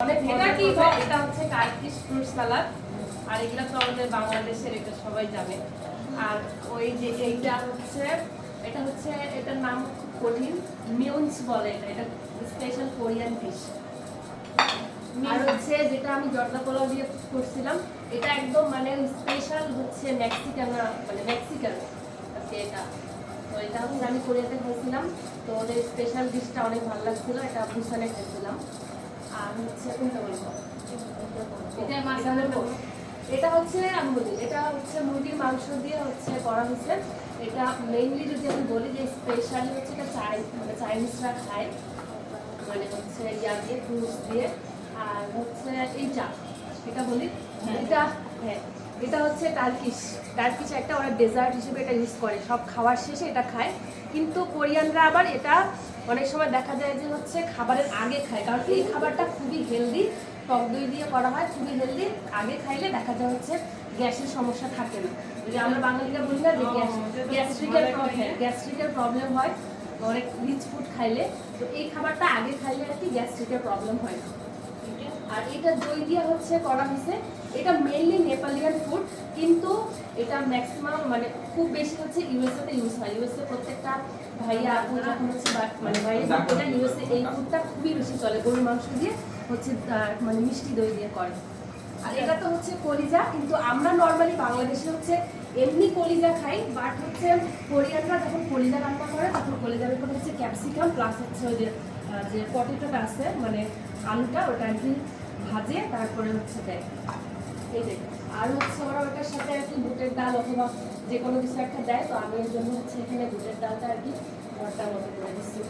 এটা কি এটা হচ্ছে টার্কিশ ফ্রুট সালাদ আর এগুলা তো আমাদের বাংলাদেশের এটা সবাই জানে। আর ওই যে এটা হচ্ছে এটার নাম খুব কঠিন, মিউন্স বলে এটা স্পেশাল কোরিয়ান ডিশ। আর হচ্ছে যেটা আমি জর্দা পোলাও দিয়ে করছিলাম এটা একদম মানে স্পেশাল হচ্ছে মেক্সিকান এটা। তো এটা হচ্ছে আমি কোরিয়াতে খাইছিলাম, তো ওদের স্পেশাল ডিশটা অনেক ভালো লাগছিল, এটা বুসানে খাইছিলাম। আর হচ্ছে কোনটা বলবো, এটা হচ্ছে আমি বলি এটা হচ্ছে মুরগির মাংস দিয়ে হচ্ছে করা হয়েছে। এটা মেইনলি যদি আমি বলি যে স্পেশালি হচ্ছে এটা চাইনিজরা খায়, মানে হচ্ছে ইয়া দিয়ে ফ্রুটস দিয়ে। আর হচ্ছে এইটা এটা বলি এটা, হ্যাঁ এটা হচ্ছে টার্কিশ একটা ওরা ডেজার্ট হিসেবে এটা ইউজ করে, সব খাওয়ার শেষে এটা খায়। কিন্তু কোরিয়ানরা আবার এটা অনেক সময় দেখা যায় যে হচ্ছে খাবারের আগে খায়, কারণ এই খাবারটা খুবই হেলদি, টক দই দিয়ে করা হয়, খুবই হেলদি। আগে খাইলে দেখা যায় হচ্ছে গ্যাসের সমস্যা থাকে না। যদি আমরা বাঙালিরা বলি না যে গ্যাস্ট্রিকের প্রবলেম হয় অনেক রিচ ফুড খাইলে, তো এই খাবারটা আগে খাইলে আর কি গ্যাস্ট্রিকের প্রবলেম হয় না। আর এটা দই দিয়ে হচ্ছে করা হয়েছে। এটা মেইনলি নেপালিয়ান ফুড, কিন্তু এটা ম্যাক্সিমাম মানে খুব বেশি হচ্ছে ইউএসএতে ইউজ হয়। ইউএসএ প্রত্যেকটা ভাইয়া আপু যখন হচ্ছে মানে ভাইয়া ইউএসএ এই ফুডটা খুবই বেশি চলে, গরুর মাংস দিয়ে হচ্ছে মানে মিষ্টি দই দিয়ে করে। আর এটা তো হচ্ছে কলিজা, কিন্তু আমরা নর্মালি বাংলাদেশে হচ্ছে এমনি কলিজা খাই, বাট হচ্ছে কোরিয়ানরা যখন কলিজা রান্না করে তখন কলিজার উপর হচ্ছে ক্যাপসিকাম প্লাস হচ্ছে ওই যে পটেটোটা আছে মানে আলুটা, ওটা আর কি ভাজে তারপরে হচ্ছে দেয় এই যে। আর হচ্ছে ওরা ওটার সাথে আর কি বুটের ডাল অথবা যে কোনো কিছু একটা দেয়, তো আমি এর জন্য হচ্ছে এখানে বুটের ডালটা আর কি ভর্তার মতো করে দিচ্ছি।